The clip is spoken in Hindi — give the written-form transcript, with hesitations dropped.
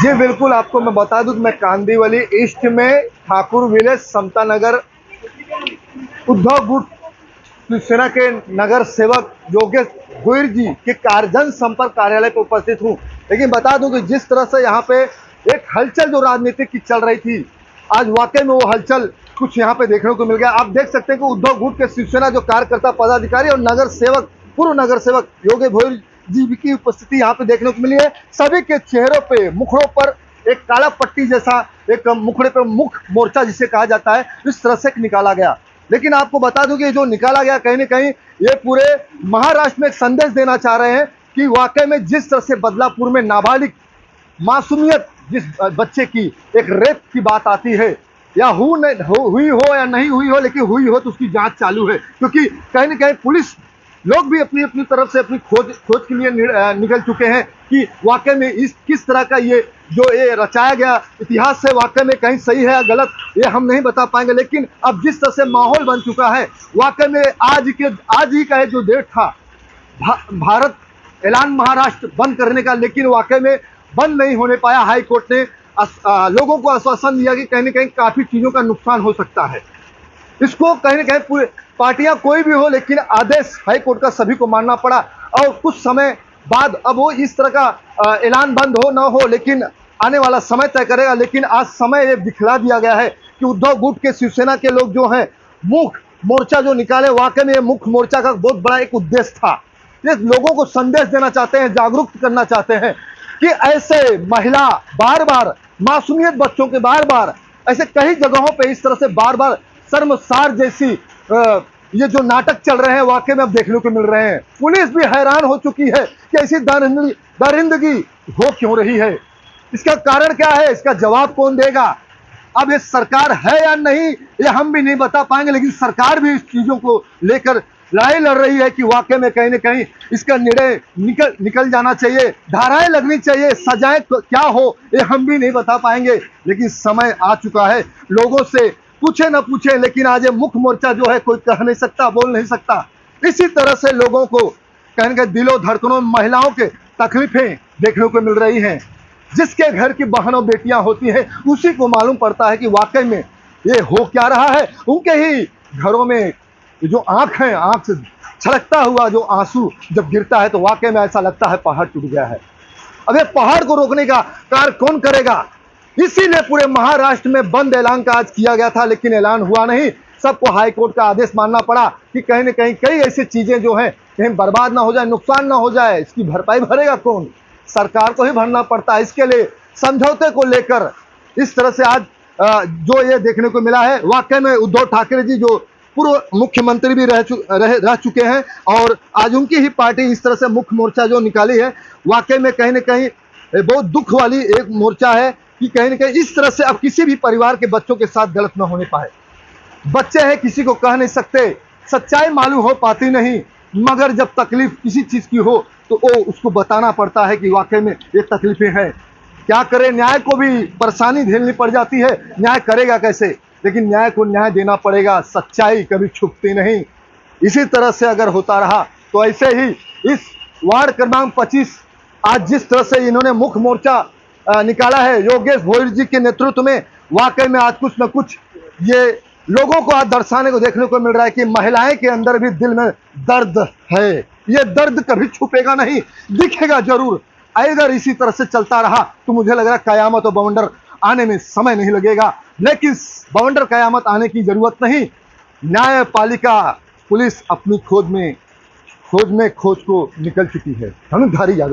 जी बिल्कुल, आपको मैं बता दूं कि मैं कांदीवली ईस्ट में ठाकुर विलेज समता नगर उद्धव गुट शिवसेना के नगर सेवक योगेश भोईर जी के जन संपर्क कार्यालय पर उपस्थित हूं। लेकिन बता दूं कि जिस तरह से यहाँ पे एक हलचल जो राजनीतिक की चल रही थी, आज वाकई में वो हलचल कुछ यहाँ पे देखने को मिल गया। आप देख सकते हैं कि उद्धव गुट के शिवसेना जो कार्यकर्ता पदाधिकारी और नगर सेवक पूर्व नगर सेवक योगेश भोईर जी की उपस्थिति यहाँ पे देखने को मिली है। सभी के चेहरों पे मुखड़ों पर एक काला पट्टी जैसा एक मुखड़े पर मुख मोर्चा जिसे कहा जाता है, इस तरह से निकाला गया। लेकिन आपको बता दूं कि जो निकाला गया कहीं ना कहीं ये पूरे महाराष्ट्र में एक संदेश देना चाह रहे हैं कि वाकई में जिस तरह से बदलापुर में नाबालिग मासूमियत जिस बच्चे की एक रेप की बात आती है, या हुई हो या नहीं हुई हो, लेकिन हुई हो तो उसकी जांच चालू है। क्योंकि कहीं ना कहीं पुलिस लोग भी अपनी अपनी तरफ से अपनी खोज के लिए निकल चुके हैं कि वाकई में इस किस तरह का ये रचाया गया इतिहास है, वाकई में कहीं सही है या गलत, ये हम नहीं बता पाएंगे। लेकिन अब जिस तरह से माहौल बन चुका है, वाकई में आज ही का जो डेट था भारत ऐलान महाराष्ट्र बंद करने का, लेकिन वाकई में बंद नहीं होने पाया। हाई कोर्ट ने लोगों को आश्वासन दिया कि कहीं ना कहीं काफी चीजों का नुकसान हो सकता है। इसको कहीं ना कहीं पूरे पार्टियां कोई भी हो, लेकिन आदेश हाई कोर्ट का सभी को मानना पड़ा। और कुछ समय बाद अब वो इस तरह का ऐलान बंद हो ना हो, लेकिन आने वाला समय तय करेगा। लेकिन आज समय ये दिखला दिया गया है कि उद्धव गुट के शिवसेना के लोग जो हैं मुख मोर्चा जो निकाले, वाकई में ये मुख्य मोर्चा का बहुत बड़ा एक उद्देश्य था। ये लोगों को संदेश देना चाहते हैं, जागरूक करना चाहते हैं कि ऐसे महिला बार बार मासूमियत बच्चों के बार बार ऐसे कई जगहों पे इस तरह से बार बार शर्मसार जैसी ये जो नाटक चल रहे हैं, वाकई में अब देखने को मिल रहे हैं। पुलिस भी हैरान हो चुकी है कि ऐसी दरिंदगी हो क्यों रही है, इसका कारण क्या है, इसका जवाब कौन देगा। अब ये सरकार है या नहीं ये हम भी नहीं बता पाएंगे, लेकिन सरकार भी इस चीजों को लेकर लड़ाई लड़ रही है कि वाकई में कहीं ना कहीं इसका निर्णय निकल जाना चाहिए, धाराएं लगनी चाहिए, सजाएं क्या हो ये हम भी नहीं बता पाएंगे। लेकिन समय आ चुका है, लोगों से पूछे न पूछे, लेकिन आज ये मुख्य मोर्चा जो है कोई कह नहीं सकता, बोल नहीं सकता। इसी तरह से लोगों को कहने के दिलों धड़कनों में महिलाओं के तकलीफें देखने को मिल रही हैं। जिसके घर की बहनों बेटियां होती हैं उसी को मालूम पड़ता है कि वाकई में ये हो क्या रहा है। उनके ही घरों में जो आंख से छलकता हुआ जो आंसू जब गिरता है तो वाकई में ऐसा लगता है पहाड़ टूट गया है। अब ये पहाड़ को रोकने का कार्य कौन करेगा, इसीलिए पूरे महाराष्ट्र में बंद ऐलान का आज किया गया था, लेकिन ऐलान हुआ नहीं। सबको हाई कोर्ट का आदेश मानना पड़ा कि कहीं ना कहीं कई ऐसी चीजें जो हैं कहीं बर्बाद ना हो जाए, नुकसान ना हो जाए, इसकी भरपाई भरेगा कौन, सरकार को ही भरना पड़ता है। इसके लिए समझौते को लेकर इस तरह से आज जो ये देखने को मिला है, वाकई में उद्धव ठाकरे जी जो पूर्व मुख्यमंत्री भी रह चुके हैं और आज उनकी ही पार्टी इस तरह से मुख्य मोर्चा जो निकाली है, वाकई में कहीं ना कहीं बहुत दुख वाली एक मोर्चा है कि कहीं ना कहीं इस तरह से अब किसी भी परिवार के बच्चों के साथ गलत ना होने पाए। बच्चे हैं, किसी को कह नहीं सकते, सच्चाई मालूम हो पाती नहीं, मगर जब तकलीफ किसी चीज की हो तो वो उसको बताना पड़ता है कि वाकई में ये तकलीफें हैं। क्या करे, न्याय को भी परेशानी झेलनी पड़ जाती है, न्याय करेगा कैसे, लेकिन न्याय को न्याय देना पड़ेगा, सच्चाई कभी छुपती नहीं। इसी तरह से अगर होता रहा तो ऐसे ही इस वार्ड क्रमांक 25 आज जिस तरह से इन्होंने मुख्य मोर्चा निकाला है योगेश भोईर जी के नेतृत्व में, वाकई में आज कुछ न कुछ ये लोगों को आज दर्शाने को देखने को मिल रहा है कि महिलाएं के अंदर भी दिल में दर्द है। ये दर्द कभी छुपेगा नहीं, दिखेगा जरूर। अगर इसी तरह से चलता रहा तो मुझे लग रहा है कयामत और बवंडर आने में समय नहीं लगेगा। लेकिन बवंडर कयामत आने की जरूरत नहीं, न्यायपालिका पुलिस अपनी खोज को निकल चुकी है। धनुधारी यादव।